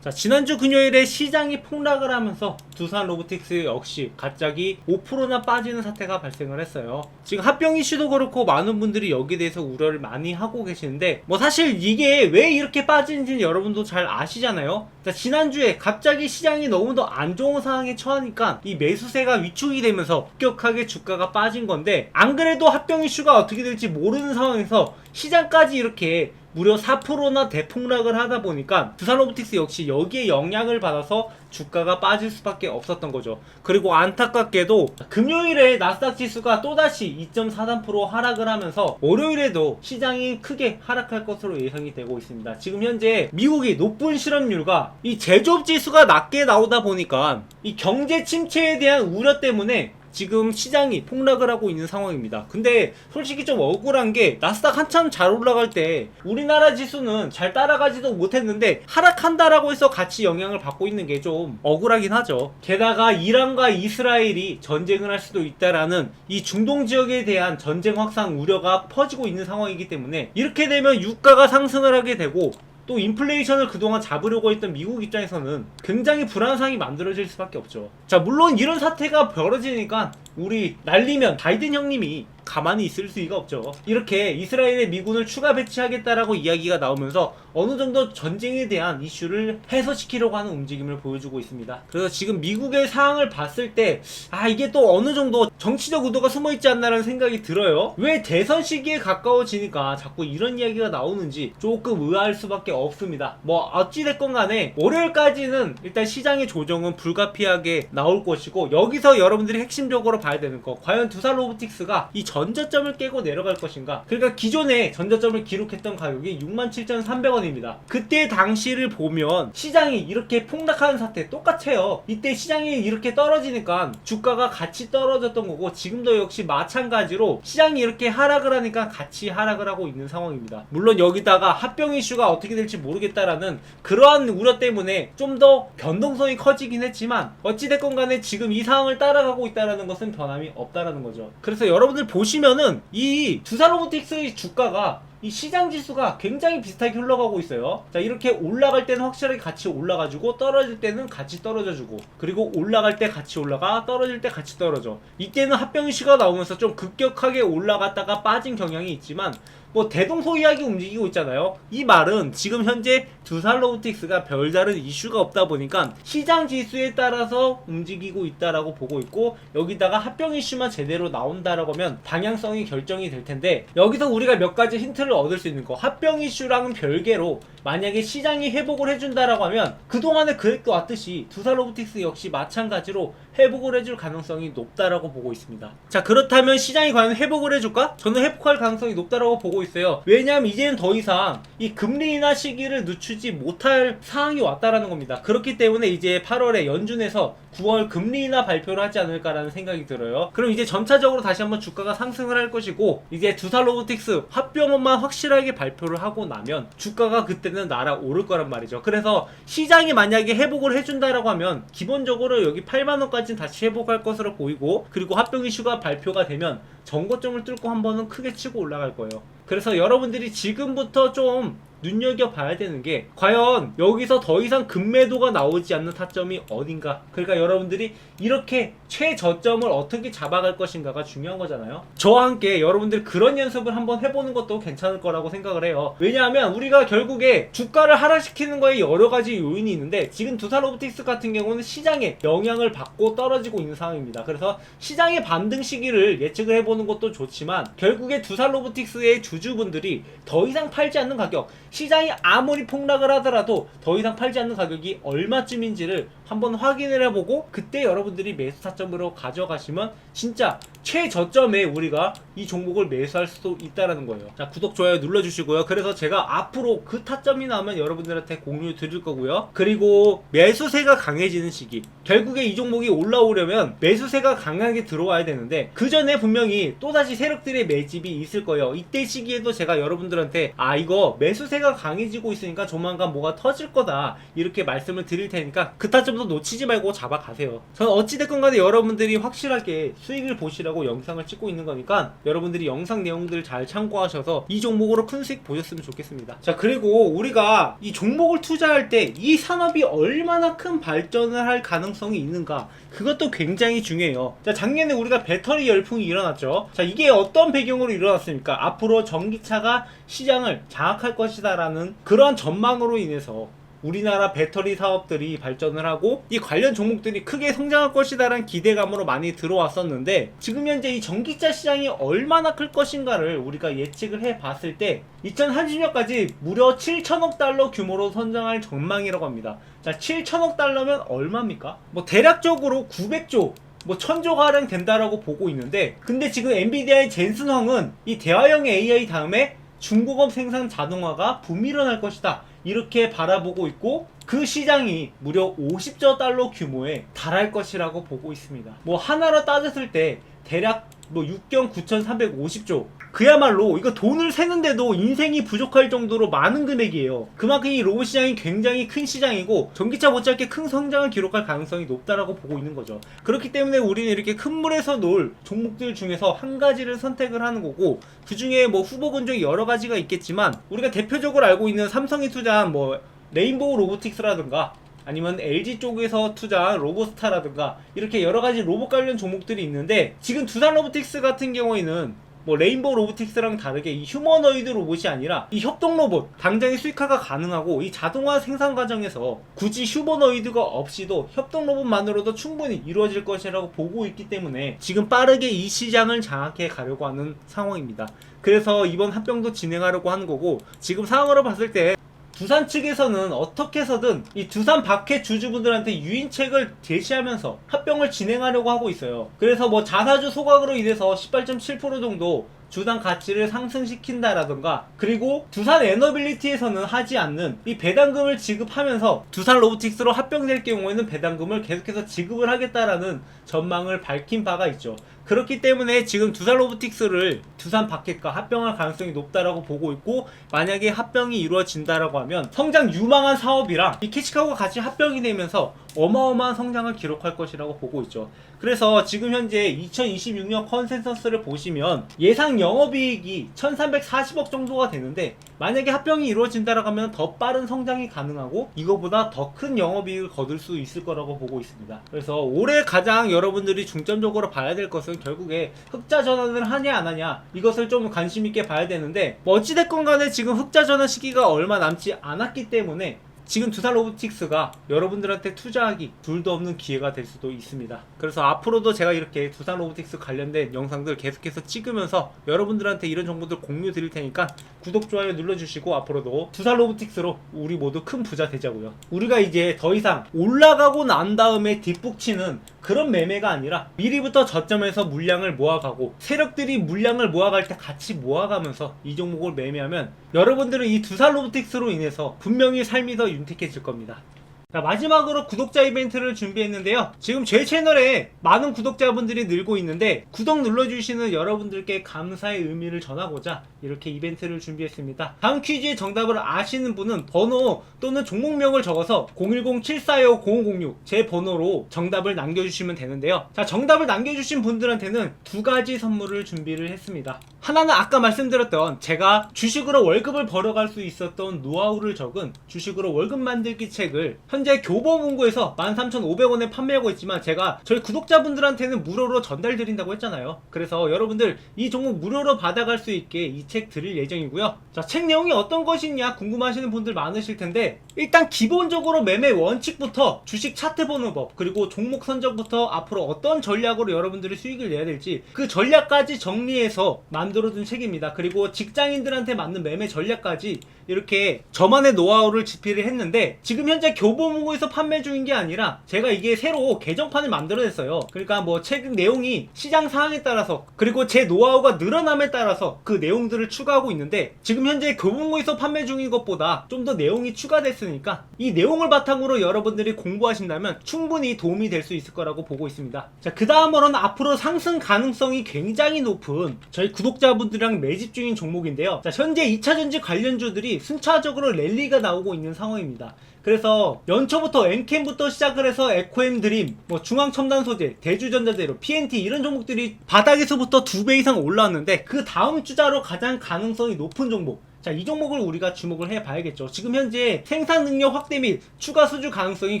자, 지난주 금요일에 시장이 폭락을 하면서 두산 로보틱스 역시 갑자기 5%나 빠지는 사태가 발생을 했어요. 지금 합병 이슈도 그렇고 많은 분들이 여기에 대해서 우려를 많이 하고 계시는데 뭐 사실 이게 왜 이렇게 빠지는지는 여러분도 잘 아시잖아요. 자, 지난주에 갑자기 시장이 너무도 안 좋은 상황에 처하니까 이 매수세가 위축이 되면서 급격하게 주가가 빠진 건데, 안 그래도 합병 이슈가 어떻게 될지 모르는 상황에서 시장까지 이렇게 무려 4%나 대폭락을 하다 보니까 두산 로보틱스 역시 여기에 영향을 받아서 주가가 빠질 수밖에 없었던 거죠. 그리고 안타깝게도 금요일에 나스닥 지수가 또다시 2.43% 하락을 하면서 월요일에도 시장이 크게 하락할 것으로 예상이 되고 있습니다. 지금 현재 미국이 높은 실업률과 이 제조업 지수가 낮게 나오다 보니까 이 경제 침체에 대한 우려 때문에 지금 시장이 폭락을 하고 있는 상황입니다. 근데 솔직히 좀 억울한 게, 나스닥 한참 잘 올라갈 때 우리나라 지수는 잘 따라가지도 못했는데 하락한다라고 해서 같이 영향을 받고 있는 게 좀 억울하긴 하죠. 게다가 이란과 이스라엘이 전쟁을 할 수도 있다라는 이 중동 지역에 대한 전쟁 확산 우려가 퍼지고 있는 상황이기 때문에 이렇게 되면 유가가 상승을 하게 되고, 또 인플레이션을 그동안 잡으려고 했던 미국 입장에서는 굉장히 불안한 상황이 만들어질 수밖에 없죠. 자, 물론 이런 사태가 벌어지니까 우리 날리면 바이든 형님이 가만히 있을 수가 없죠. 이렇게 이스라엘의 미군을 추가 배치하겠다라고 이야기가 나오면서 어느 정도 전쟁에 대한 이슈를 해소시키려고 하는 움직임을 보여주고 있습니다. 그래서 지금 미국의 상황을 봤을 때 이게 또 어느 정도 정치적 의도가 숨어있지 않나라는 생각이 들어요. 왜 대선 시기에 가까워지니까 자꾸 이런 이야기가 나오는지 조금 의아할 수밖에 없습니다. 뭐 어찌됐건 간에 월요일까지는 일단 시장의 조정은 불가피하게 나올 것이고, 여기서 여러분들이 핵심적으로 봐야 되는 거, 과연 두산 로보틱스가 이 전저점을 깨고 내려갈 것인가. 그러니까 기존에 전저점을 기록했던 가격이 67,300원입니다. 그때 당시를 보면 시장이 이렇게 폭락하는 사태 똑같아요. 이때 시장이 이렇게 떨어지니까 주가가 같이 떨어졌던 거고, 지금도 역시 마찬가지로 시장이 이렇게 하락을 하니까 같이 하락을 하고 있는 상황입니다. 물론 여기다가 합병 이슈가 어떻게 될지 모르겠다라는 그러한 우려 때문에 좀 더 변동성이 커지긴 했지만, 어찌됐건 간에 지금 이 상황을 따라가고 있다는 것은 변함이 없다라는 거죠. 그래서 여러분들 보시면은 이 두산 로보틱스의 주가가 이 시장 지수가 굉장히 비슷하게 흘러가고 있어요. 자, 이렇게 올라갈 때는 확실하게 같이 올라가주고, 떨어질 때는 같이 떨어져주고, 그리고 올라갈 때 같이 올라가, 떨어질 때 같이 떨어져. 이때는 합병 이슈가 나오면서 좀 급격하게 올라갔다가 빠진 경향이 있지만 뭐 대동소이하게 움직이고 있잖아요. 이 말은 지금 현재 두산 로보틱스가 별다른 이슈가 없다 보니까 시장 지수에 따라서 움직이고 있다라고 보고 있고, 여기다가 합병 이슈만 제대로 나온다라고 하면 방향성이 결정이 될 텐데, 여기서 우리가 몇 가지 힌트를 얻을 수 있는 거, 합병 이슈랑은 별개로 만약에 시장이 회복을 해준다라고 하면 그동안에 그랬왔듯이 두산 로보틱스 역시 마찬가지로 회복을 해줄 가능성이 높다라고 보고 있습니다. 자, 그렇다면 시장이 과연 회복을 해줄까? 저는 회복할 가능성이 높다라고 보고 있어요. 왜냐하면 이제는 더 이상 이 금리 인하 시기를 늦추지 못할 상황이 왔다라는 겁니다. 그렇기 때문에 이제 8월에 연준에서 9월 금리 인하 발표를 하지 않을까라는 생각이 들어요. 그럼 이제 점차적으로 다시 한번 주가가 상승을 할 것이고, 이제 두산 로보틱스 합병만 확실하게 발표를 하고 나면 주가가 그때는 날아오를 거란 말이죠. 그래서 시장이 만약에 회복을 해준다라고 하면 기본적으로 여기 8만원까지는 다시 회복할 것으로 보이고, 그리고 합병 이슈가 발표가 되면 전고점을 뚫고 한 번은 크게 치고 올라갈 거예요. 그래서 여러분들이 지금부터 좀 눈여겨봐야 되는 게, 과연 여기서 더 이상 급매도가 나오지 않는 타점이 어딘가. 그러니까 여러분들이 이렇게 최저점을 어떻게 잡아갈 것인가가 중요한 거잖아요. 저와 함께 여러분들 그런 연습을 한번 해보는 것도 괜찮을 거라고 생각을 해요. 왜냐하면 우리가 결국에 주가를 하락시키는 거에 여러 가지 요인이 있는데, 지금 두산 로보틱스 같은 경우는 시장에 영향을 받고 떨어지고 있는 상황입니다. 그래서 시장의 반등 시기를 예측을 해보는 것도 좋지만, 결국에 두산 로보틱스의 주주분들이 더 이상 팔지 않는 가격, 시장이 아무리 폭락을 하더라도 더 이상 팔지 않는 가격이 얼마쯤인지를 한번 확인을 해보고, 그때 여러분들이 매수 타점으로 가져가시면 진짜 최저점에 우리가 이 종목을 매수할 수도 있다라는 거예요. 자, 구독, 좋아요 눌러주시고요. 그래서 제가 앞으로 그 타점이 나오면 여러분들한테 공유 드릴 거고요. 그리고 매수세가 강해지는 시기, 결국에 이 종목이 올라오려면 매수세가 강하게 들어와야 되는데, 그 전에 분명히 또다시 세력들의 매집이 있을 거예요. 이때 시기에도 제가 여러분들한테 이거 매수세 추세가 강해지고 있으니까 조만간 뭐가 터질 거다 이렇게 말씀을 드릴 테니까 그 타점도 놓치지 말고 잡아가세요. 저는 어찌됐건 간에 여러분들이 확실하게 수익을 보시라고 영상을 찍고 있는 거니까 여러분들이 영상 내용들 잘 참고하셔서 이 종목으로 큰 수익 보셨으면 좋겠습니다. 자, 그리고 우리가 이 종목을 투자할 때 이 산업이 얼마나 큰 발전을 할 가능성이 있는가, 그것도 굉장히 중요해요. 자, 작년에 우리가 배터리 열풍이 일어났죠. 자, 이게 어떤 배경으로 일어났습니까? 앞으로 전기차가 시장을 장악할 것이다 라는 그런 전망으로 인해서 우리나라 배터리 사업들이 발전을 하고 이 관련 종목들이 크게 성장할 것이다라는 기대감으로 많이 들어왔었는데, 지금 현재 이 전기차 시장이 얼마나 클 것인가를 우리가 예측을 해봤을 때 2030년까지 무려 7천억 달러 규모로 성장할 전망이라고 합니다. 자, 7천억 달러면 얼마입니까? 뭐 대략적으로 900조 뭐 1000조가량 된다라고 보고 있는데, 근데 지금 엔비디아의 젠슨 황은 이 대화형 AI 다음에 중공업 생산 자동화가 붐이 일어날 것이다 이렇게 바라보고 있고, 그 시장이 무려 50조 달러 규모에 달할 것이라고 보고 있습니다. 뭐 하나로 따졌을 때 대략 뭐 6경 9,350조, 그야말로 이거 돈을 세는데도 인생이 부족할 정도로 많은 금액이에요. 그만큼 이 로봇 시장이 굉장히 큰 시장이고 전기차 못지않게 큰 성장을 기록할 가능성이 높다라고 보고 있는 거죠. 그렇기 때문에 우리는 이렇게 큰 물에서 놀 종목들 중에서 한 가지를 선택을 하는 거고, 그 중에 뭐 후보 군중이 여러 가지가 있겠지만 우리가 대표적으로 알고 있는 삼성이 투자한 뭐 레인보우 로보틱스라든가 아니면 LG 쪽에서 투자한 로보스타라든가 이렇게 여러 가지 로봇 관련 종목들이 있는데, 지금 두산 로보틱스 같은 경우에는 뭐 레인보우 로보틱스랑 다르게 이 휴머노이드 로봇이 아니라 이 협동 로봇 당장의 수익화가 가능하고, 이 자동화 생산 과정에서 굳이 휴머노이드가 없이도 협동 로봇만으로도 충분히 이루어질 것이라고 보고 있기 때문에 지금 빠르게 이 시장을 장악해 가려고 하는 상황입니다. 그래서 이번 합병도 진행하려고 하는 거고, 지금 상황으로 봤을 때 두산 측에서는 어떻게 해서든 이 두산 밖의 주주분들한테 유인책을 제시하면서 합병을 진행하려고 하고 있어요. 그래서 뭐 자사주 소각으로 인해서 18.7% 정도 주당 가치를 상승시킨다라던가, 그리고 두산 에너빌리티에서는 하지 않는 이 배당금을 지급하면서 두산 로보틱스로 합병될 경우에는 배당금을 계속해서 지급을 하겠다라는 전망을 밝힌 바가 있죠. 그렇기 때문에 지금 두산 로보틱스를 두산 바켓과 합병할 가능성이 높다라고 보고 있고, 만약에 합병이 이루어진다라고 하면 성장 유망한 사업이랑 이 캐시카우가 같이 합병이 되면서 어마어마한 성장을 기록할 것이라고 보고 있죠. 그래서 지금 현재 2026년 컨센서스를 보시면 예상 영업이익이 1340억 정도가 되는데, 만약에 합병이 이루어진다라고 하면 더 빠른 성장이 가능하고 이거보다 더 큰 영업이익을 거둘 수 있을 거라고 보고 있습니다. 그래서 올해 가장 여러분들이 중점적으로 봐야 될 것은 결국에 흑자 전환을 하냐 안 하냐, 이것을 좀 관심 있게 봐야 되는데, 뭐 어찌됐건 간에 지금 흑자 전환 시기가 얼마 남지 않았기 때문에 지금 두산 로보틱스가 여러분들한테 투자하기 둘도 없는 기회가 될 수도 있습니다. 그래서 앞으로도 제가 이렇게 두산 로보틱스 관련된 영상들 계속해서 찍으면서 여러분들한테 이런 정보들 공유 드릴 테니까 구독, 좋아요 눌러주시고 앞으로도 두산 로보틱스로 우리 모두 큰 부자 되자고요. 우리가 이제 더 이상 올라가고 난 다음에 뒷북치는 그런 매매가 아니라 미리부터 저점에서 물량을 모아가고 세력들이 물량을 모아갈 때 같이 모아가면서 이 종목을 매매하면 여러분들은 이 두산 로보틱스로 인해서 분명히 삶이 더 윤택해질 겁니다. 자, 마지막으로 구독자 이벤트를 준비했는데요. 지금 제 채널에 많은 구독자분들이 늘고 있는데 구독 눌러주시는 여러분들께 감사의 의미를 전하고자 이렇게 이벤트를 준비했습니다. 다음 퀴즈의 정답을 아시는 분은 번호 또는 종목명을 적어서 010-7425-0506 제 번호로 정답을 남겨주시면 되는데요. 자, 정답을 남겨주신 분들한테는 두 가지 선물을 준비를 했습니다. 하나는 아까 말씀드렸던 제가 주식으로 월급을 벌어갈 수 있었던 노하우를 적은 주식으로 월급 만들기 책을 현재 교보문고에서 13,500원에 판매하고 있지만 제가 저희 구독자분들한테는 무료로 전달 드린다고 했잖아요. 그래서 여러분들 이 종목 무료로 받아갈 수 있게 이 책 드릴 예정이고요. 자, 책 내용이 어떤 것이냐 궁금하시는 분들 많으실 텐데, 일단 기본적으로 매매 원칙부터 주식 차트 보는 법, 그리고 종목 선정부터 앞으로 어떤 전략으로 여러분들이 수익을 내야 될지 그 전략까지 정리해서 만들어둔 책입니다. 그리고 직장인들한테 맞는 매매 전략까지 이렇게 저만의 노하우를 집필을 했는데, 지금 현재 교보문고에서 판매 중인 게 아니라 제가 이게 새로 개정판을 만들어냈어요. 그러니까 뭐 책 내용이 시장 상황에 따라서 그리고 제 노하우가 늘어남에 따라서 그 내용들을 추가하고 있는데, 지금 현재 교보문고에서 판매 중인 것보다 좀 더 내용이 추가됐으니까 이 내용을 바탕으로 여러분들이 공부하신다면 충분히 도움이 될 수 있을 거라고 보고 있습니다. 자, 그 다음으로는 앞으로 상승 가능성이 굉장히 높은 저희 구독자분들이랑 매집 중인 종목인데요. 자, 현재 2차전지 관련주들이 종목들이 순차적으로 랠리가 나오고 있는 상황입니다. 그래서 연초부터 엔캠부터 시작을 해서 에코엠 드림, 뭐 중앙첨단 소재, 대주전자재료, PNT 이런 종목들이 바닥에서부터 2배 이상 올라왔는데 그 다음 주자로 가장 가능성이 높은 종목, 자, 이 종목을 우리가 주목을 해봐야겠죠. 지금 현재 생산 능력 확대 및 추가 수주 가능성이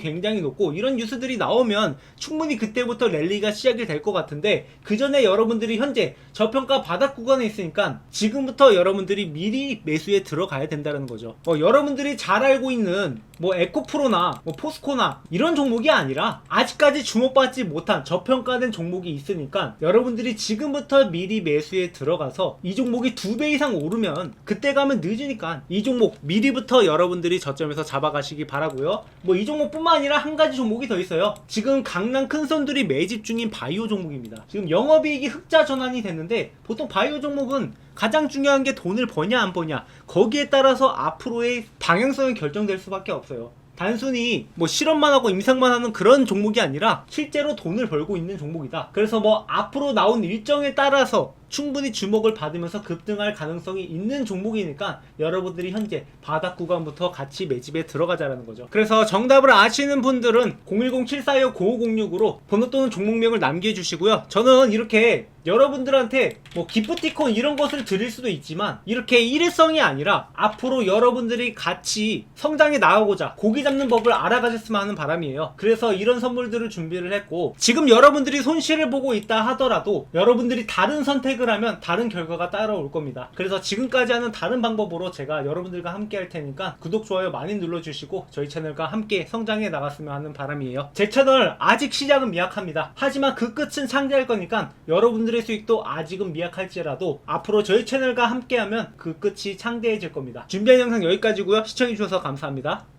굉장히 높고 이런 뉴스들이 나오면 충분히 그때부터 랠리가 시작이 될 것 같은데, 그 전에 여러분들이 현재 저평가 바닥 구간에 있으니까 지금부터 여러분들이 미리 매수에 들어가야 된다는 거죠. 여러분들이 잘 알고 있는 뭐 에코프로나 뭐 포스코나 이런 종목이 아니라 아직까지 주목받지 못한 저평가된 종목이 있으니까 여러분들이 지금부터 미리 매수에 들어가서 이 종목이 2배 이상 오르면 그때 가면 늦으니까 이 종목 미리부터 여러분들이 저점에서 잡아가시기 바라고요. 뭐 이 종목뿐만 아니라 한 가지 종목이 더 있어요. 지금 강남 큰 손들이 매집 중인 바이오 종목입니다. 지금 영업이익이 흑자 전환이 됐는데 보통 바이오 종목은 가장 중요한 게 돈을 버냐 안 버냐, 거기에 따라서 앞으로의 방향성이 결정될 수밖에 없어요. 단순히 뭐 실험만 하고 임상만 하는 그런 종목이 아니라 실제로 돈을 벌고 있는 종목이다. 그래서 뭐 앞으로 나온 일정에 따라서 충분히 주목을 받으면서 급등할 가능성이 있는 종목이니까 여러분들이 현재 바닥 구간부터 같이 매집에 들어가자라는 거죠. 그래서 정답을 아시는 분들은 010-7425-9506으로 번호 또는 종목명을 남겨주시고요. 저는 이렇게 여러분들한테 뭐 기프티콘 이런 것을 드릴 수도 있지만 이렇게 일회성이 아니라 앞으로 여러분들이 같이 성장해 나가고자 고기 잡는 법을 알아가셨으면 하는 바람이에요. 그래서 이런 선물들을 준비를 했고, 지금 여러분들이 손실을 보고 있다 하더라도 여러분들이 다른 선택을 하면 다른 결과가 따라올 겁니다. 그래서 지금까지 하는 다른 방법으로 제가 여러분들과 함께 할 테니까 구독, 좋아요 많이 눌러주시고 저희 채널과 함께 성장해 나갔으면 하는 바람이에요. 제 채널 아직 시작은 미약합니다. 하지만 그 끝은 창대할 거니까 여러분들의 수익도 아직은 미약할지라도 앞으로 저희 채널과 함께하면 그 끝이 창대해질 겁니다. 준비한 영상 여기까지고요. 시청해주셔서 감사합니다.